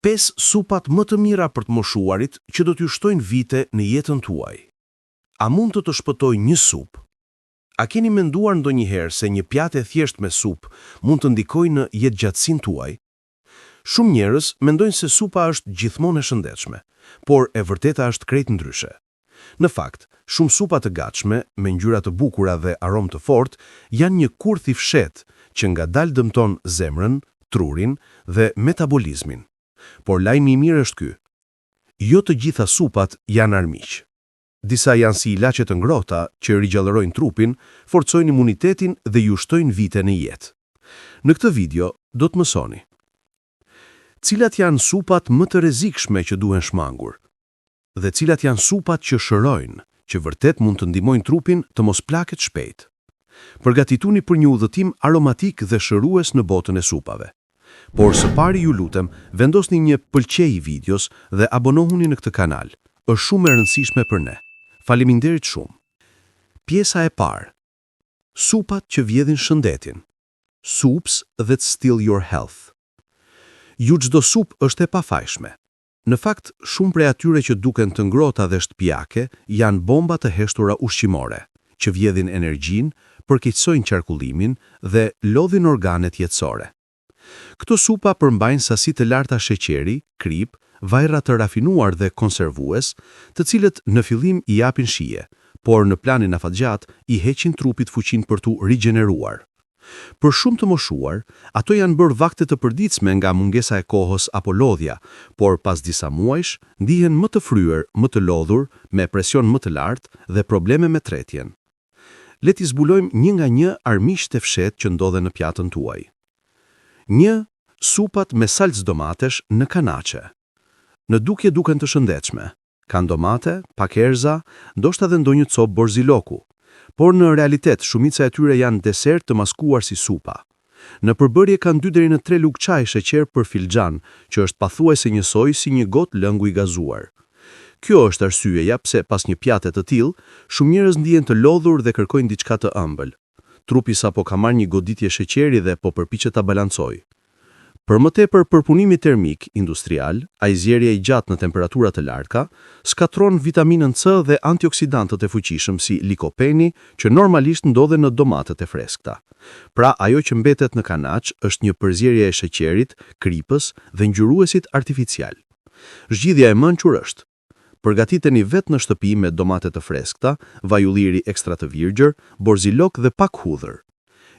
5 supat më të mira për të moshuarit që do t'ju shtojnë vite në jetën tuaj. A mund të shpëtoj një supë? A keni menduar ndonjëherë se një pjatë e thjesht me supë mund të ndikojë në jetëgjatësinë tuaj? Shumë njerëz mendojnë se supa është gjithmonë e shëndetshme, por e vërteta është krejt ndryshe. Në fakt, shumë supa të gatshme, me ngjyra të bukura dhe aromë të fortë, janë një kurth i fshehtë që ngadalë dëmton zemrën, trurin dhe metabolizmin. Por lajmi i mirë është ky. Jo të gjitha supat janë armiq. Disa janë si ilaçe të ngrohta që rigjallërojnë trupin, forcojnë imunitetin dhe ju shtojnë vite në jetë. Në këtë video do të mësoni cilat janë supat më të rrezikshme që duhen shmangur dhe cilat janë supat që shërojnë, që vërtet mund të ndihmojnë trupin të mos plaket shpejt. Përgatituni për një udhëtim aromatik dhe shërues në botën e supave. Por së pari ju lutem, vendosni një pëlqej videos dhe abonohuni në këtë kanal. Është shumë e rëndësishme për ne. Faleminderit shumë. Pjesa e parë. Supat që vjedhin shëndetin. Soups that steal your health. Ju çdo supë është e pafajshme. Në fakt, shumë prej atyre që duken të ngrohta dhe shtëpiake janë bomba të heshtura ushqimore, që vjedhin energjinë, përkeqësojnë qarkullimin dhe lodhin organet jetësore. Këto supa përmbajnë sasi të larta sheqeri, krip, vajra të rafinuar dhe konservues, të cilët në fillim i japin shije, por në planin afatgjat i heqin trupit fuqinë për tu rigjeneruar. Për shumë të moshuar, ato janë bërë vakte të përditshme nga mungesa e kohës apo lodhja, por pas disa muajsh ndihen më të fryer, më të lodhur, me presion më të lartë dhe probleme me tretjen. Le t'i zbulojmë një nga një armiqtë e fshehtë që ndodhen në pjatën tuaj. 1. Supat me salcë domatesh në kanaçe. Në dukje duken të shëndetshme. Kanë domate, pak erza, ndoshta edhe ndonjë copë borziloku. Por në realitet shumica e tyre janë desert të maskuar si supa. Në përbërje kanë 2 deri në 3 lugë çaj sheqer për filxhan, që është pathuajse njësoj si një gotë lëngu i gazuar. Kjo është arsyeja pse pas një pjate të tillë, shumë njerëz ndihen të lodhur dhe kërkojnë diçka të ëmbël. Trupi sapo ka marrë një goditje sheqeri dhe po përpiqet ta balancojë. Për më tepër përpunimi termik industrial, ajzjerja i gjatë në temperatura të larta, skatron vitaminën C dhe antioksidantët e fuqishëm si likopeni, që normalisht ndodhen në domatet e freskëta. Pra, ajo që mbetet në kanaç është një përzierje e sheqerit, kripës dhe ngjyruesit artificial. Zgjidhja e mençur është: përgatiteni vetë në shtëpi me domate të freskëta, vaj ulliri ekstra të virgjër, borzilok dhe pak hudhër.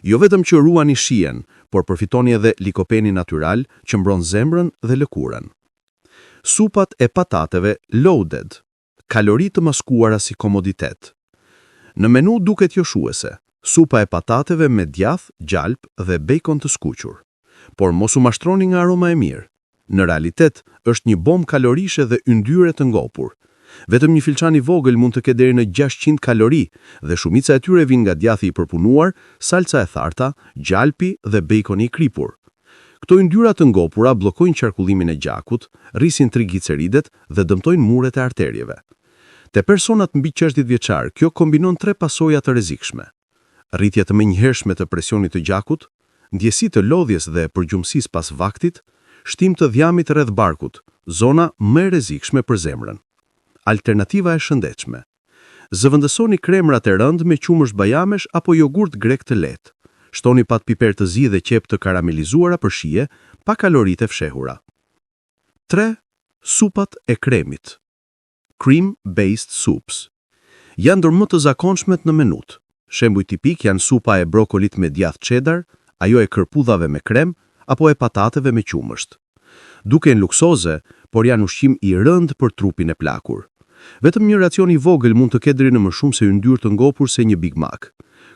Jo vetëm që ruani shijen, por përfitoni edhe likopeni natyral që mbron zemrën dhe lëkurën. Supat e patateve loaded, kalori të maskuara si komoditet. Në menu duket joshuese, supa e patateve me djath, gjalp dhe bacon të skuqur. Por mos u mashtroni nga aroma e mirë. Në realitet, është një bombë kalorishe dhe yndyre të ngopur. Vetëm një filçan i vogël mund të ketë deri në 600 kalori dhe shumica e tyre vijnë nga djathi i përpunuar, salca e tharta, gjalpi dhe baconi i kripur. Këto yndyra të ngopura bllokojnë qarkullimin e gjakut, rrisin trigliceridet dhe dëmtojnë muret e arterieve. Te personat mbi 60 vjeçar, kjo kombinon 3 pasoja të rrezikshme: rritje të menjëhershme të presionit të gjakut, ndjesi të lodhjes dhe përgjumësisë pas vaktit, shtim të dhjamit rreth barkut, zona më e rrezikshme për zemrën. Alternativa e shëndetshme. Zëvendësoni kremrat e rëndë me qumësht bajamesh apo jogurt grek të lehtë. Shtoni pat piper të zi dhe qep të karamelizuara për shije, pa kaloritë e fshehura. 3. Supat e kremit. Cream-based soups. Janë ndër më të zakonshmet në menut. Shembuj tipik janë supa e brokolit me djath cheddar, ajo e kërpudhave me krem, apo e patateve me qumësht. Duken luksoze, por janë ushqim i rënd për trupin e plakur. Vetëm një racion i vogël mund të ketë deri në më shumë se yndyrë të ngopur se një Big Mac.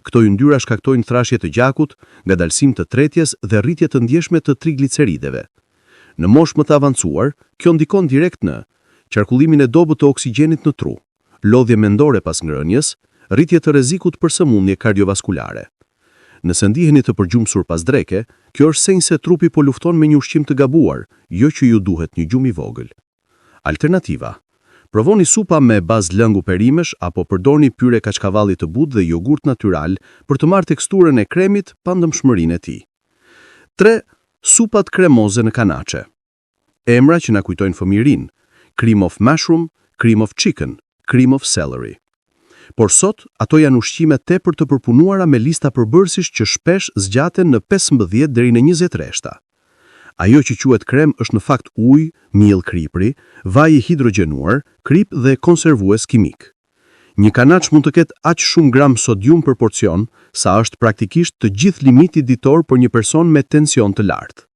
Këto yndyra shkaktojnë thrashje të gjakut, ngadalësim të tretjes dhe rritje të ndjeshme të triglicerideve. Në moshë më të avancuar, kjo ndikon direkt në qarkullimin e dobët të oksigjenit në tru, lodhje mendore pas ngrënjes, rritje të rrezikut për sëmundje kardiovaskulare. Nëse ndiheni të përgjumësur pas dreke, kjo është shenjë se trupi po lufton me një ushqim të gabuar, jo që ju duhet një gjumë i vogël. Alternativa. Provoni supa me bazë lëngu perimesh apo përdorni pyre kaçkavalli të butë dhe jogurt natyral për të marrë teksturën e kremit pa ndëmshmërinë e tij. 3. Supat kremoze në kanaçe. Emra që na kujtojnë fëmijërinë: cream of mushroom, cream of chicken, cream of celery. Por sot, ato janë ushqime tepër të përpunuara me lista përbërësish që shpesh zgjaten në 15 deri në 20 reshta. Ajo që quhet krem është në fakt ujë, miell kripri, vaj i hidrogenuar, krip dhe konservues kimik. Një kanaç mund të ketë aq shumë gram sodium për porcion, sa është praktikisht të gjithë limiti ditor për një person me tension të lartë.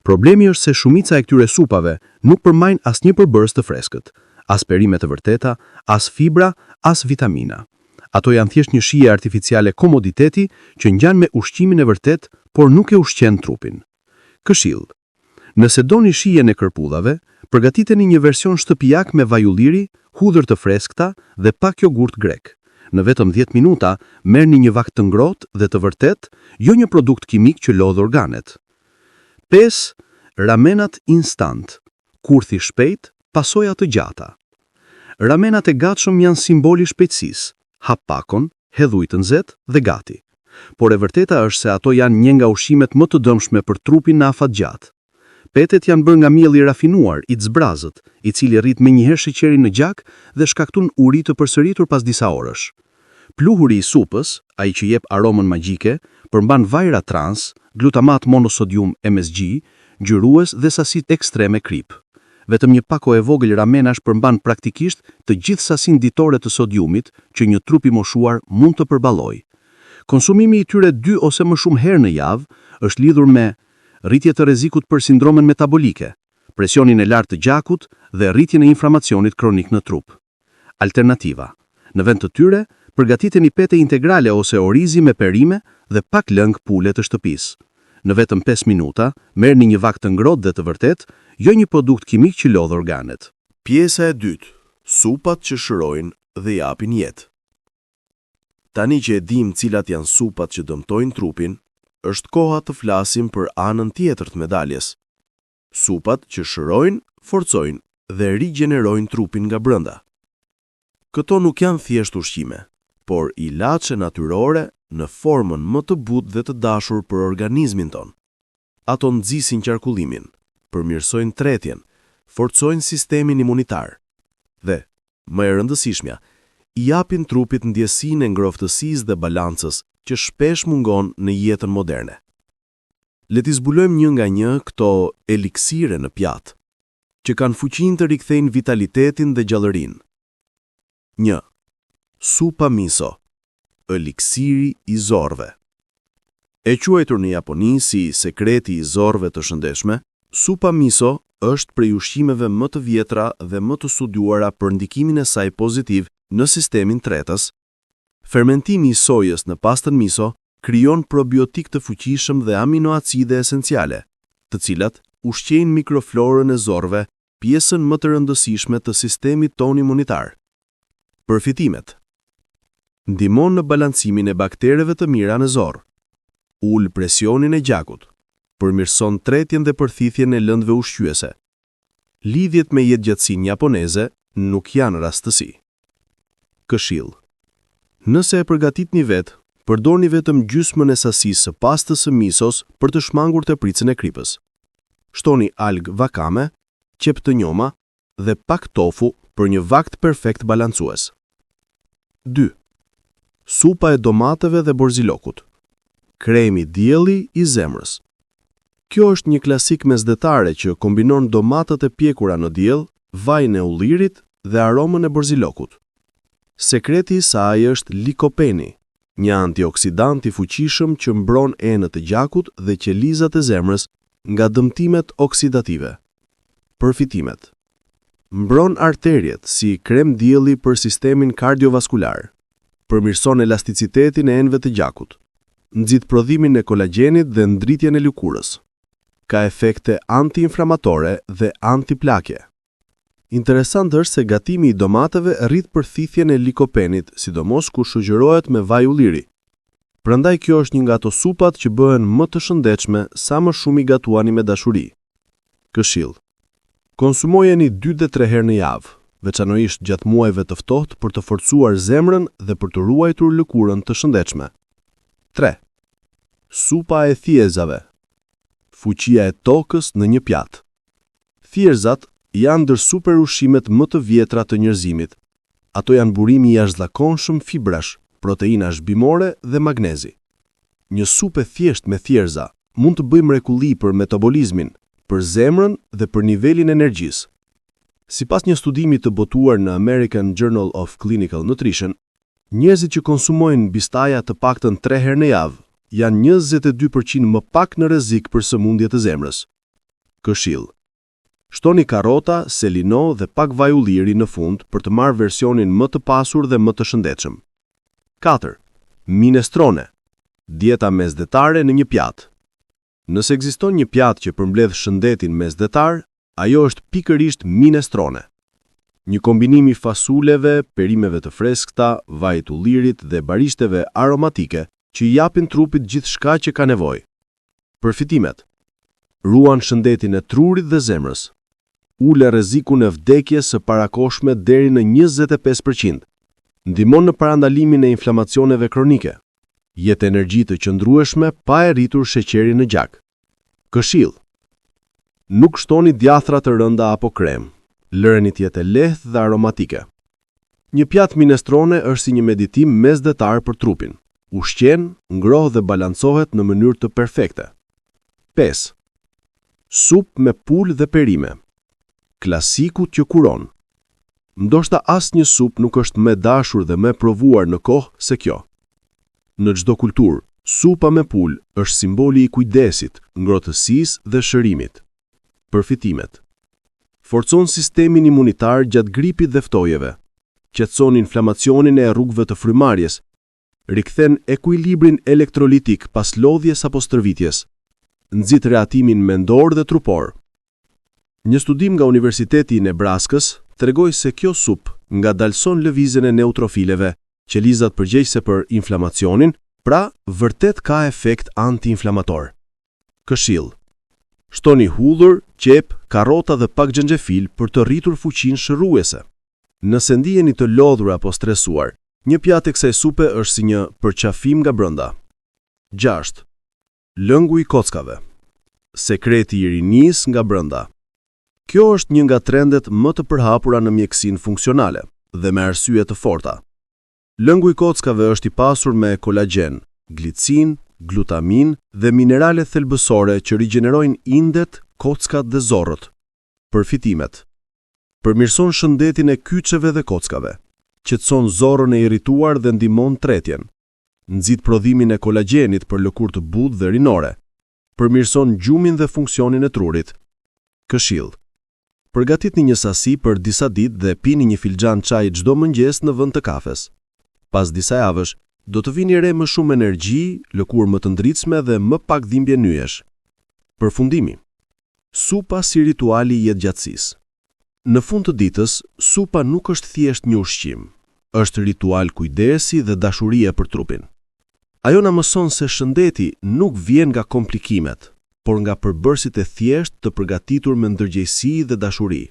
Problemi është se shumica e këtyre supave nuk përmbajnë asnjë përbërës të freskët, as perime të vërteta, as fibra, as vitamina. Ato janë thjesht një shije artificiale komoditeti që ngjan me ushqimin e vërtet, por nuk e ushqen trupin. Këshill: nëse doni shijen e kërpudhave, përgatiteni një version shtëpiak me vaj ulliri, hudhër të freskëta dhe pak jogurt grek. Në vetëm 10 minuta, merrni një vakt të ngrohtë dhe të vërtet, jo një produkt kimik që lodh organet. 5. Ramenat instant. Kurthi shpejt, pasoja të gjata. Ramenat e gatshëm janë simboli shpejtësisë. Hap pakon, hedh ujë të nxehtë dhe gati. Por e vërteta është se ato janë një nga ushqimet më të dëmshme për trupin në afat gjatë. Petet janë bërë nga mielli rafinuar, i zbrazët, i cili rrit menjëherë sheqerin në gjak dhe shkakton uri të përsëritur pas disa orësh. Pluhuri i supës, ai që jep aromën magjike, përmban vajra trans, glutamat monosodium MSG, ngjyrues dhe sasitë ekstreme krip. Vetëm një pako e vogël ramenash përmban praktikisht të gjithë sasinë ditore të sodiumit që një trup i moshuar mund të përballojë. Konsumimi i tyre 2 ose më shumë herë në javë është lidhur me rritje të rrezikut për sindromen metabolike, presionin e lartë të gjakut dhe rritjen e inflamacionit kronik në trup. Alternativa: në vend të tyre, përgatiteni pete integrale ose orizi me perime dhe pak lëng pule të shtëpisë. Në vetëm 5 minuta, merrni një vakt të ngrohtë dhe të vërtet, jo një produkt kimik që lodh organet. Pjesa e dytë: supat që shërojnë dhe japin jetë. Tani që e dim cilat janë supat që dëmtojnë trupin, është koha të flasim për anën tjetër të medaljes. Supat që shërojnë, forcojnë dhe rigjenerojnë trupin nga brenda. Këto nuk janë thjesht ushqime, por ilaçe natyrore në formën më të butë dhe të dashur për organizmin ton. Ato nxisin qarkullimin, përmirësojnë tretjen, forcojnë sistemin imunitar dhe, më e rëndësishmja, i japin trupit ndjesinë e ngrohtësisë dhe balancës që shpesh mungon në jetën moderne. Le t'i zbulojmë një nga një këto eliksire në pjatë, që kanë fuqinë të rikthejnë vitalitetin dhe gjallërinë. 1. Supa miso, eliksiri i zorëve. E quajtur në Japoni si sekreti i zorëve të shëndetshme, supa miso është prej ushqimeve më të vjetra dhe më të studiuara për ndikimin e saj pozitiv në sistemin tretës. Fermentimi i sojës në pastën miso krijon probiotik të fuqishëm dhe aminoacide esenciale, të cilat ushqejnë mikroflorën e zorëve, pjesën më të rëndësishme të sistemit ton imunitar. Përfitimet: ndihmon në balancimin e baktereve të mira në zorë, ul presionin e gjakut, përmirëson tretjen dhe përthithjen e lëndëve ushqyese. Lidhjet me jetëgjatësinë japoneze nuk janë rastësi. Këshill: nëse e përgatitni vetë, përdorni vetëm gjysmën e sasisë së pastës së misos për të shmangur tepricën e kripës. Shtoni alg wakame, qep të njoma dhe pak tofu për një vakt perfekt balancues. 2. Supa e domateve dhe borzilokut. Kremi dielli i zemrës. Kjo është një klasik mesdhetare që kombinon domatët e pjekura në diell, vajin e ullirit dhe aromën e borzilokut. Sekreti i saj është likopeni, një antioksidant i fuqishëm që mbron enët e gjakut dhe qelizat e zemrës nga dëmtimet oksidative. Përfitimet: mbron arterjet si krem dielli për sistemin kardiovaskular, përmirëson elasticitetin e enëve të gjakut, nxit prodhimin e kolagjenit dhe ndritjen e lëkurës. Ka efekte antiinflamatore dhe antiplakje. Interesant është se gatimi i domateve rrit përthithjen e likopenit, sidomos kur shoqërohet me vaj ulliri. Prandaj kjo është një nga ato supat që bëhen më të shëndetshme sa më shumë i gatuani me dashuri. Këshill: konsumojeni 2 dhe 3 herë në javë, veçanërisht gjatë muajve të ftohtë për të forcuar zemrën dhe për të ruajtur lëkurën të shëndetshme. 3. Supa e thiezave. Fuqia e tokës në një pjatë. Thjerëzat janë ndër superushqimet më të vjetra të njerëzimit. Ato janë burimi i jashtëzakonshëm fibrash, proteinash bimore dhe magnezi. Një supë e thjeshtë me thjerëza mund të bëjë mrekulli për metabolizmin, për zemrën dhe për nivelin e energjisë. Sipas një studimi të botuar në American Journal of Clinical Nutrition, njerëzit që konsumojnë bistaja të paktën 3 herë në javë janë 22% më pak në rrezik për sëmundje të zemrës. Këshill: shtoni karrota, selino dhe pak vaj ulliri në fund për të marrë versionin më të pasur dhe më të shëndetshëm. 4. Minestrone. Dieta mesdhetare në një pjatë. Nëse ekziston një pjatë që përmbledh shëndetin mesdhetar, ajo është pikërisht minestrone. Një kombinim i fasuleve, perimeve të freskëta, vajit ullirit dhe barishteve aromatike që i japin trupit gjithçka që ka nevojë. Përfitimet: ruan shëndetin e trurit dhe zemrës. Ule rrezikun e vdekjes së parakohshme deri në 25%. Ndihmon në parandalimin e inflamacioneve kronike. Jep energji të qëndrueshme pa e rritur sheqerin në gjak. Këshill: nuk shtoni djathra të rënda apo krem. Lëreni të jetë lehtë dhe aromatike. Një pjatë minestrone është si një meditim mesdhetar për trupin. Ushqen, ngroh dhe balancohet në mënyrë të perfekte. 5. Supë me pulë dhe perime. Klasiku që kuron. Ndoshta asnjë supë nuk është më dashur dhe më provuar në kohë se kjo. Në çdo kulturë, supa me pulë është simboli i kujdesit, ngrohtësisë dhe shërimit. Përfitimet: forcon sistemin imunitar gjatë gripit dhe ftojeve, qetëson inflamacionin e rrugëve të frymarrjes, rikthen ekuilibrin elektrolitik pas lodhjes apo stërvitjes, nxit reatimin mendor dhe trupor. Një studim nga Universiteti i Nebraskës tregoi se kjo supë ngadalson lëvizjen e neutrofileve, qelizat përgjegjëse për inflamacionin, pra vërtet ka efekt antiinflamator. Këshill: shtoni hudhër, qep, karrota dhe pak xhenxhefil për të rritur fuqinë shëruese. Nëse ndiheni të lodhur apo stresuar, një pjatë e kësaj supe është si një përqafim nga brenda. 6. Lëngu i kockave. Sekreti i rinisë nga brenda. Kjo është një nga trendet më të përhapura në mjekësinë funksionale dhe me arsye të forta. Lëngu i kockave është i pasur me kolagjen, glicin, glutamin dhe minerale thelbësore që rigjenerojnë indet, kockat dhe zorrët. Përfitimet: përmirëson shëndetin e kyçeve dhe kockave, qetëson zorrën e irrituar dhe ndihmon tretjen, nxit prodhimin e kolagjenit për lëkurë të butë dhe rinore, përmirëson gjumin dhe funksionin e trurit. Këshill: përgatitni një sasi për disa ditë dhe pini një filxhan çaji çdo mëngjes në vend të kafes. Pas disa javësh, do të vini re më shumë energji, lëkurë më të ndritshme dhe më pak dhimbje nyesh. Përfundimi: supa si rituali i jetëgjatësisë. Në fund të ditës, supa nuk është thjesht një ushqim, është ritual kujdesi dhe dashurie për trupin. Ajo na mëson se shëndeti nuk vjen nga komplikimet, por nga përbërësit e thjesht të përgatitur me ndërgjegjësi dhe dashuri.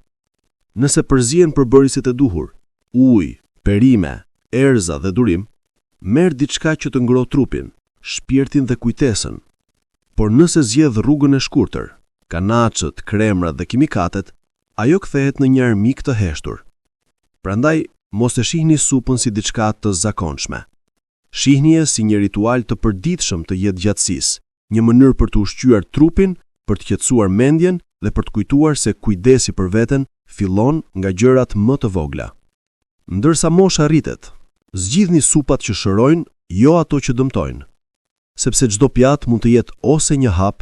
Nëse përzihen përbërësit e duhur, ujë, perime, erza dhe durim, merr diçka që të ngrohë trupin, shpirtin dhe kujtesën. Por nëse zgjedh rrugën e shkurtër, kanaçët, kremrat dhe kimikatet, ajo kthehet në një armik të heshtur. Prandaj, mos e shihni supën si diçka të zakonshme. Shihni-e si një ritual të përditshëm të jetëgjatësisë, një mënyrë për të ushqyer trupin, për të qetësuar mendjen dhe për të kujtuar se kujdesi për veten fillon nga gjërat më të vogla. Ndërsa mosha rritet, zgjidhni supat që shërojnë, jo ato që dëmtojnë. Sepse çdo pjatë mund të jetë ose një hap,